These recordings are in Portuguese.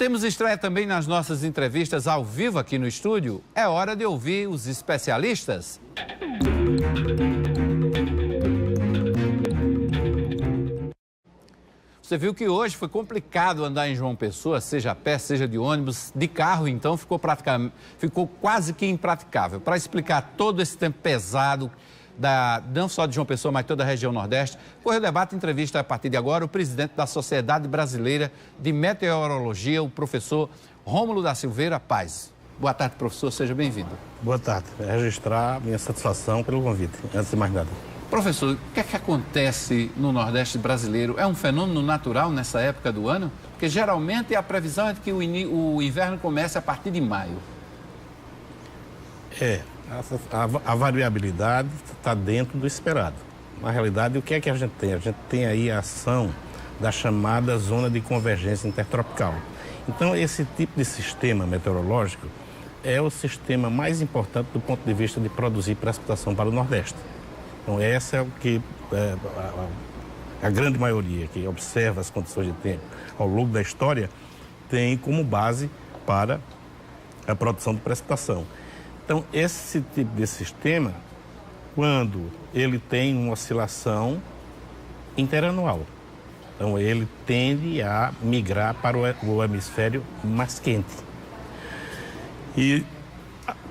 Temos estreia também nas nossas entrevistas ao vivo aqui no estúdio. É hora de ouvir os especialistas. Você viu que hoje foi complicado andar em João Pessoa, seja a pé, seja de ônibus, de carro, então ficou quase que impraticável. Para explicar todo esse tempo pesado, não só de João Pessoa, mas toda a região Nordeste, Correio Debate entrevista a partir de agora o presidente da Sociedade Brasileira de Meteorologia, o professor Rômulo da Silveira Paz. Boa tarde, professor, seja bem-vindo. Boa tarde. Registrar minha satisfação pelo convite, antes de mais nada. Professor, o que é que acontece no Nordeste brasileiro? É um fenômeno natural nessa época do ano? Porque geralmente a previsão é de que o inverno comece a partir de maio. A variabilidade está dentro do esperado. Na realidade, o que é que a gente tem? A gente tem aí a ação da chamada zona de convergência intertropical. Então, esse tipo de sistema meteorológico é o sistema mais importante do ponto de vista de produzir precipitação para o Nordeste. Então, essa é o que a grande maioria que observa as condições de tempo ao longo da história tem como base para a produção de precipitação. Então, esse tipo de sistema, quando ele tem uma oscilação interanual, então ele tende a migrar para o hemisfério mais quente. E,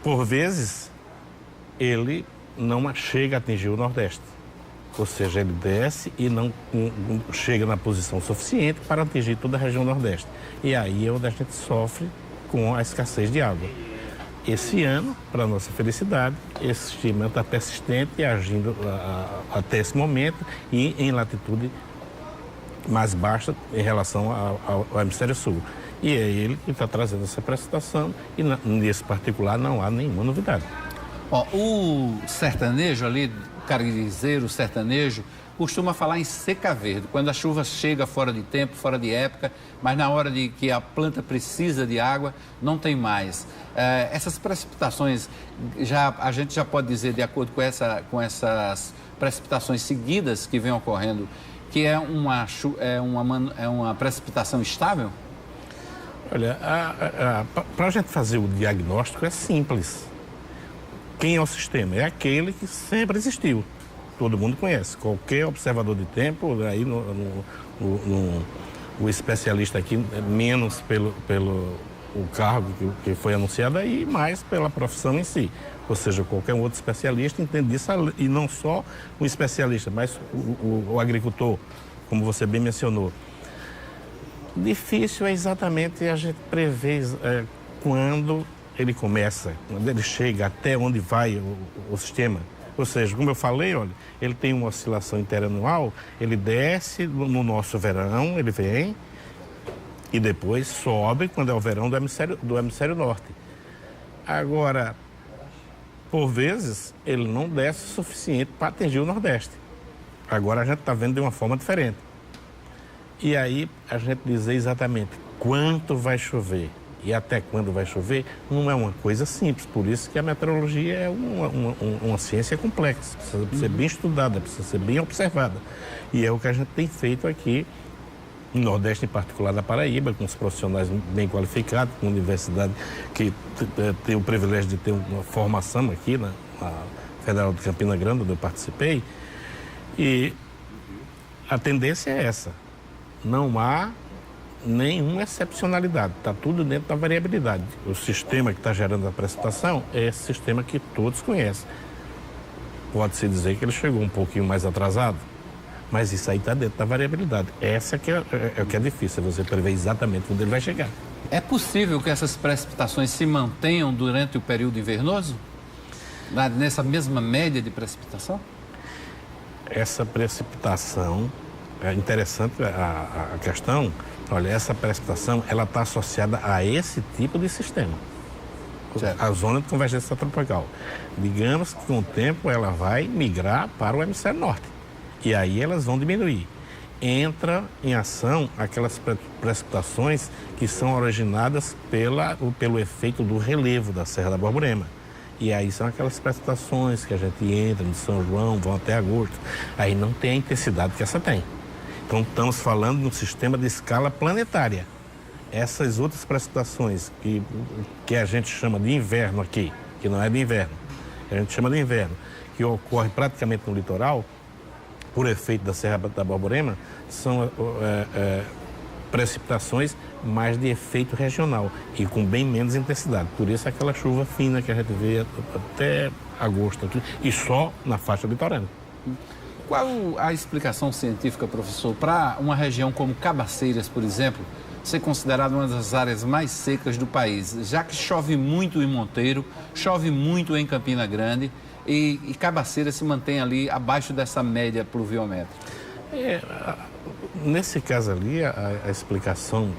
por vezes, ele não chega a atingir o Nordeste. Ou seja, ele desce e não chega na posição suficiente para atingir toda a região Nordeste. E aí é onde a gente sofre com a escassez de água. Esse ano, para nossa felicidade, esse sistema está persistente e agindo até esse momento e em latitude mais baixa em relação ao hemisfério sul. E é ele que está trazendo essa precipitação e nesse particular não há nenhuma novidade. O sertanejo ali, o caririzeiro, o sertanejo, costuma falar em seca verde, quando a chuva chega fora de tempo, fora de época, mas na hora de que a planta precisa de água, não tem mais. Essas precipitações, a gente já pode dizer, de acordo com essas precipitações seguidas que vêm ocorrendo, que é uma precipitação estável? Olha, para a gente fazer o diagnóstico é simples. Quem é o sistema? É aquele que sempre existiu. Todo mundo conhece. Qualquer observador de tempo, aí o especialista aqui, menos pelo o cargo que foi anunciado aí, mais pela profissão em si. Ou seja, qualquer outro especialista entende disso, e não só o especialista, mas o agricultor, como você bem mencionou. Difícil é exatamente a gente prever quando ele começa, quando ele chega, até onde vai o sistema. Ou seja, como eu falei, olha, ele tem uma oscilação interanual, ele desce no nosso verão, ele vem e depois sobe quando é o verão do hemisfério norte. Agora, por vezes, ele não desce o suficiente para atingir o Nordeste. Agora a gente está vendo de uma forma diferente. E aí a gente dizer exatamente quanto vai chover e até quando vai chover, não é uma coisa simples. Por isso que a meteorologia é uma ciência complexa, precisa ser bem estudada, precisa ser bem observada. E é o que a gente tem feito aqui no Nordeste, em particular na Paraíba, com os profissionais bem qualificados, com a universidade que tem o privilégio de ter uma formação aqui na Federal de Campina Grande, onde eu participei. E a tendência é essa. Não há nenhuma excepcionalidade, está tudo dentro da variabilidade. O sistema que está gerando a precipitação é esse sistema que todos conhecem. Pode-se dizer que ele chegou um pouquinho mais atrasado, mas isso aí está dentro da variabilidade. Essa que é o que é difícil, você prever exatamente onde ele vai chegar. É possível que essas precipitações se mantenham durante o período invernoso? Nessa mesma média de precipitação? Essa precipitação, é interessante a questão. Olha, essa precipitação, ela está associada a esse tipo de sistema, certo. A zona de convergência tropical. Digamos que com o tempo ela vai migrar para o hemisfério norte e aí elas vão diminuir. Entra em ação aquelas precipitações que são originadas pelo efeito do relevo da Serra da Borborema. E aí são aquelas precipitações que a gente entra no São João, vão até agosto. Aí não tem a intensidade que essa tem. Então, estamos falando de um sistema de escala planetária. essas outras precipitações que a gente chama de inverno aqui, que não é de inverno, que a gente chama de inverno, que ocorre praticamente no litoral, por efeito da Serra da Borborema, são precipitações mais de efeito regional e com bem menos intensidade. Por isso aquela chuva fina que a gente vê até agosto aqui, e só na faixa litorânea. Qual a explicação científica, professor, para uma região como Cabaceiras, por exemplo, ser considerada uma das áreas mais secas do país, já que chove muito em Monteiro, chove muito em Campina Grande e Cabaceiras se mantém ali abaixo dessa média pluviométrica? Nesse caso ali, a explicação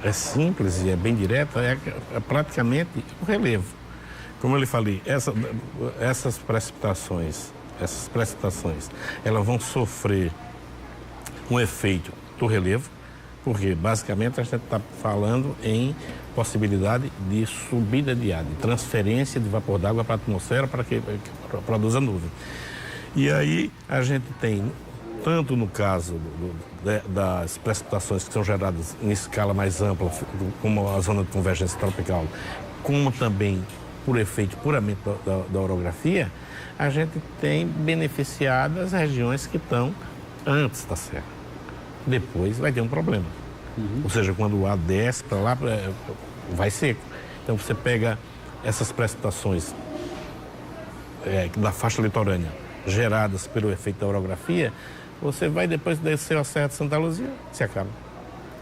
é simples e é bem direta, é praticamente o relevo. Como eu lhe falei, essas precipitações, elas vão sofrer um efeito do relevo, porque basicamente a gente está falando em possibilidade de subida de ar, de transferência de vapor d'água para a atmosfera para que produza nuvem. E aí a gente tem, tanto no caso das precipitações que são geradas em escala mais ampla, como a zona de convergência tropical, como também por efeito puramente da orografia, a gente tem beneficiado as regiões que estão antes da serra. Depois vai ter um problema. Ou seja, quando o ar desce para lá, vai seco. Então você pega essas precipitações da faixa litorânea, geradas pelo efeito da orografia, você vai depois descer a Serra de Santa Luzia, se acaba.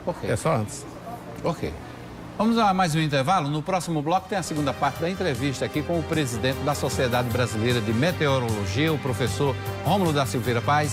Ok. É só antes. Ok. Vamos a mais um intervalo. No próximo bloco tem a segunda parte da entrevista aqui com o presidente da Sociedade Brasileira de Meteorologia, o professor Rômulo da Silveira Paz,